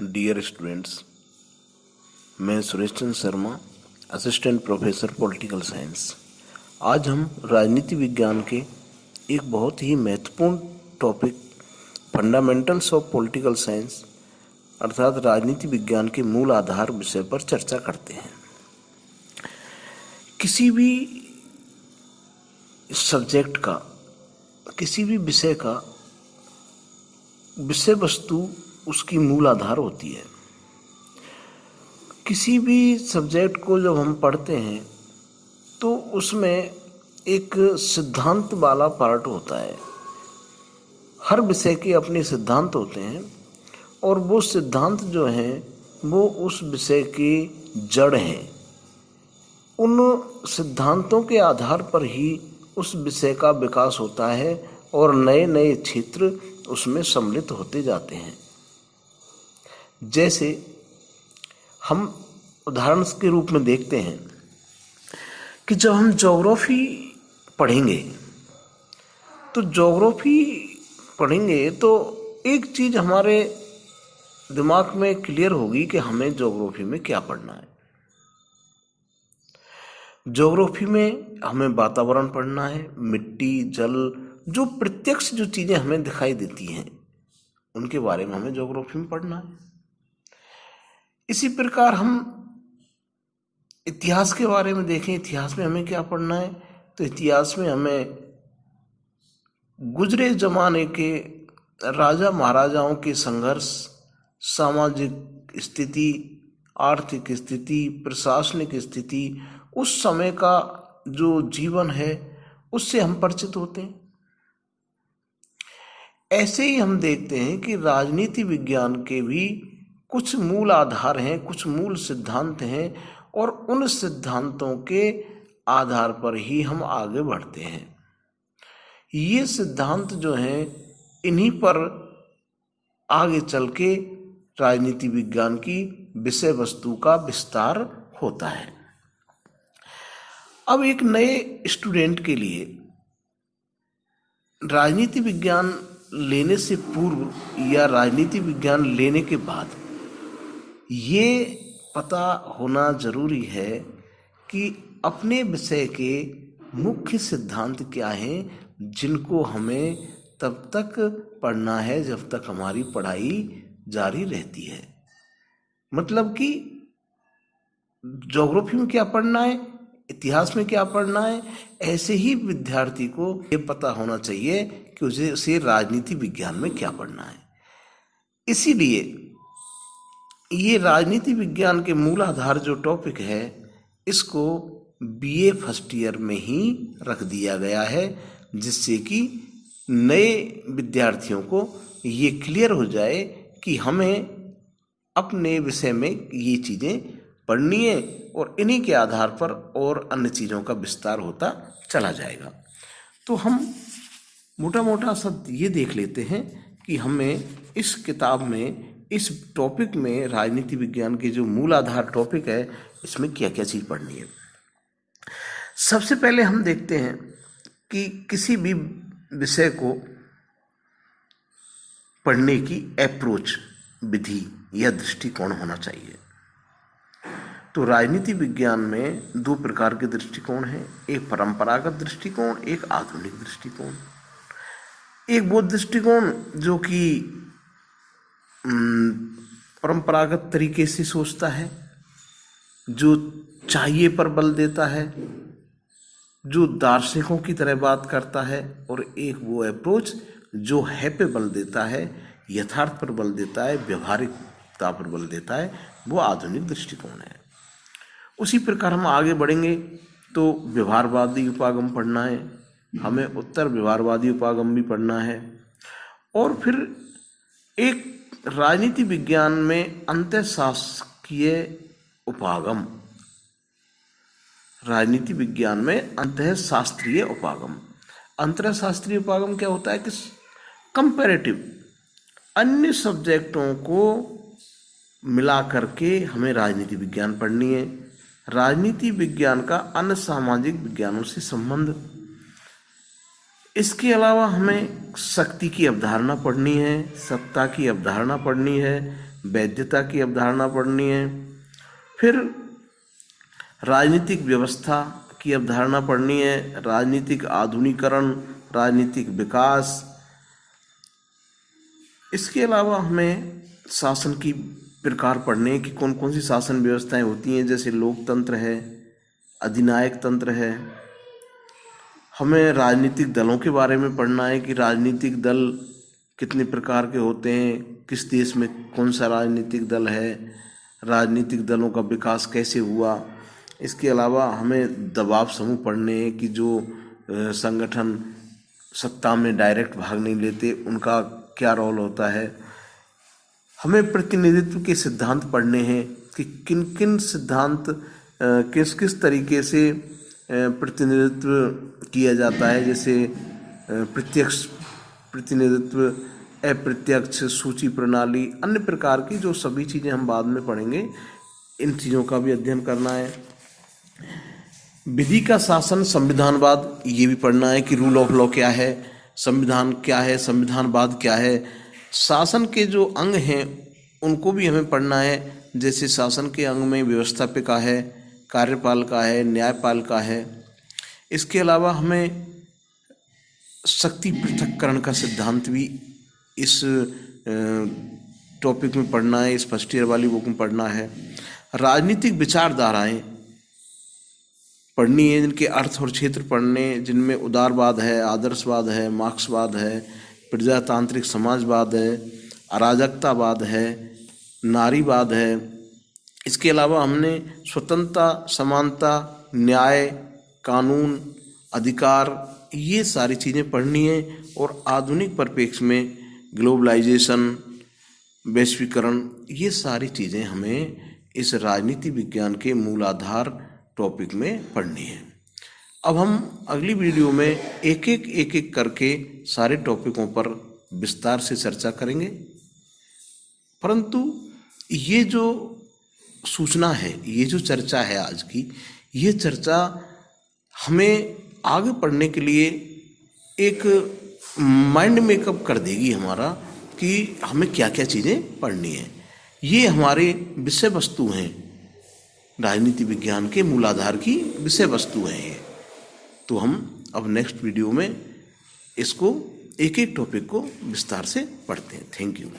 Dear students, मैं Suresh Chandra Sharma, assistant professor political science. आज हम राजनीति विज्ञान के एक बहुत ही महत्वपूर्ण topic fundamentals of political science अर्थात राजनीति विज्ञान के मूल आधार विषय पर चर्चा करते हैं। किसी भी सब्जेक्ट का, किसी भी विषय का विषय वस्तु उसकी मूल आधार होती है। किसी भी सब्जेक्ट को जब हम पढ़ते हैं तो उसमें एक सिद्धांत वाला पार्ट होता है। हर विषय के अपने सिद्धांत होते हैं और वो सिद्धांत जो हैं वो उस विषय की जड़ हैं। उन सिद्धांतों के आधार पर ही उस विषय का विकास होता है और नए नए क्षेत्र उसमें सम्मिलित होते जाते हैं। जैसे हम उदाहरण के रूप में देखते हैं कि जब हम ज्योग्राफी पढ़ेंगे तो एक चीज़ हमारे दिमाग में क्लियर होगी कि हमें ज्योग्राफी में क्या पढ़ना है। ज्योग्राफी में हमें वातावरण पढ़ना है, मिट्टी, जल, जो प्रत्यक्ष जो चीज़ें हमें दिखाई देती हैं उनके बारे में हमें ज्योग्राफी में पढ़ना है। इसी प्रकार हम इतिहास के बारे में देखें, इतिहास में हमें क्या पढ़ना है, तो इतिहास में हमें गुजरे जमाने के राजा महाराजाओं के संघर्ष, सामाजिक स्थिति, आर्थिक स्थिति, प्रशासनिक स्थिति, उस समय का जो जीवन है उससे हम परिचित होते हैं। ऐसे ही हम देखते हैं कि राजनीति विज्ञान के भी कुछ मूल आधार हैं, कुछ मूल सिद्धांत हैं और उन सिद्धांतों के आधार पर ही हम आगे बढ़ते हैं। ये सिद्धांत जो हैं इन्हीं पर आगे चल के राजनीति विज्ञान की विषय वस्तु का विस्तार होता है। अब एक नए स्टूडेंट के लिए राजनीति विज्ञान लेने से पूर्व या राजनीति विज्ञान लेने के बाद ये पता होना जरूरी है कि अपने विषय के मुख्य सिद्धांत क्या हैं, जिनको हमें तब तक पढ़ना है जब तक हमारी पढ़ाई जारी रहती है। मतलब कि ज्योग्राफी में क्या पढ़ना है, इतिहास में क्या पढ़ना है, ऐसे ही विद्यार्थी को ये पता होना चाहिए कि उसे राजनीति विज्ञान में क्या पढ़ना है। इसीलिए ये राजनीति विज्ञान के मूल आधार जो टॉपिक है इसको बीए फर्स्ट ईयर में ही रख दिया गया है, जिससे कि नए विद्यार्थियों को ये क्लियर हो जाए कि हमें अपने विषय में ये चीज़ें पढ़नी है और इन्हीं के आधार पर और अन्य चीज़ों का विस्तार होता चला जाएगा। तो हम मोटा मोटा सब ये देख लेते हैं कि हमें इस किताब में, इस टॉपिक में, राजनीति विज्ञान के जो मूल आधार टॉपिक है इसमें क्या क्या चीज़ पढ़नी है। सबसे पहले हम देखते हैं कि किसी भी विषय को पढ़ने की अप्रोच, विधि या दृष्टिकोण होना चाहिए। तो राजनीति विज्ञान में दो प्रकार के दृष्टिकोण हैं, एक परंपरागत दृष्टिकोण, एक आधुनिक दृष्टिकोण। एक वो दृष्टिकोण जो कि परंपरागत तरीके से सोचता है, जो चाहिए पर बल देता है, जो दार्शनिकों की तरह बात करता है, और एक वो अप्रोच जो है पे बल देता है, यथार्थ पर बल देता है, व्यवहारिकता पर बल देता है, वो आधुनिक दृष्टिकोण है। उसी प्रकार हम आगे बढ़ेंगे तो व्यवहारवादी उपागम पढ़ना है, हमें उत्तर व्यवहारवादी उपागम भी पढ़ना है, और फिर एक राजनीति विज्ञान में अंतःशास्त्रीय उपागम, राजनीति विज्ञान में अंतःशास्त्रीय उपागम। अंतःशास्त्रीय उपागम क्या होता है कि कंपैरेटिव अन्य सब्जेक्टों को मिला करके हमें राजनीति विज्ञान पढ़नी है। राजनीति विज्ञान का अन्य सामाजिक विज्ञानों से संबंध, इसके अलावा हमें शक्ति की अवधारणा पढ़नी है, सत्ता की अवधारणा पढ़नी है, वैधता की अवधारणा पढ़नी है। फिर राजनीतिक व्यवस्था की अवधारणा पढ़नी है, राजनीतिक आधुनिकीकरण, राजनीतिक विकास। इसके अलावा हमें शासन की प्रकार पढ़ने हैं कि कौन कौन सी शासन व्यवस्थाएं होती हैं, जैसे लोकतंत्र है, अधिनायक तंत्र है। हमें राजनीतिक दलों के बारे में पढ़ना है कि राजनीतिक दल कितने प्रकार के होते हैं, किस देश में कौन सा राजनीतिक दल है, राजनीतिक दलों का विकास कैसे हुआ। इसके अलावा हमें दबाव समूह पढ़ने हैं कि जो संगठन सत्ता में डायरेक्ट भाग नहीं लेते उनका क्या रोल होता है। हमें प्रतिनिधित्व के सिद्धांत पढ़ने हैं कि किन किन सिद्धांत किस किस तरीके से प्रतिनिधित्व किया जाता है, जैसे प्रत्यक्ष प्रतिनिधित्व, अप्रत्यक्ष, सूची प्रणाली, अन्य प्रकार की जो सभी चीज़ें हम बाद में पढ़ेंगे, इन चीज़ों का भी अध्ययन करना है। विधि का शासन, संविधानवाद, ये भी पढ़ना है कि रूल ऑफ लॉ क्या है, संविधान क्या है, संविधानवाद क्या है। शासन के जो अंग हैं उनको भी हमें पढ़ना है, जैसे शासन के अंग में व्यवस्थापिका है, कार्यपालिका है, न्यायपालिका है। इसके अलावा हमें शक्ति पृथक्करण का सिद्धांत भी इस टॉपिक में पढ़ना है, इस फर्स्ट ईयर वाली बुक में पढ़ना है। राजनीतिक विचारधाराएं पढ़नी है, जिनके अर्थ और क्षेत्र पढ़ने, जिनमें उदारवाद है, आदर्शवाद है, मार्क्सवाद है, प्रजातांत्रिक समाजवाद है, अराजकतावाद है, नारीवाद है। इसके अलावा हमने स्वतंत्रता, समानता, न्याय, कानून, अधिकार, ये सारी चीज़ें पढ़नी है। और आधुनिक परिप्रेक्ष्य में ग्लोबलाइजेशन, वैश्वीकरण, ये सारी चीज़ें हमें इस राजनीति विज्ञान के मूलाधार टॉपिक में पढ़नी है। अब हम अगली वीडियो में एक एक करके सारे टॉपिकों पर विस्तार से चर्चा करेंगे। परंतु ये जो सूचना है, ये जो चर्चा है आज की, ये चर्चा हमें आगे पढ़ने के लिए एक माइंड मेकअप कर देगी हमारा कि हमें क्या क्या चीज़ें पढ़नी है। ये हमारे विषय वस्तु हैं, राजनीति विज्ञान के मूलाधार की विषय वस्तु है ये। तो हम अब नेक्स्ट वीडियो में इसको एक एक टॉपिक को विस्तार से पढ़ते हैं। Thank you.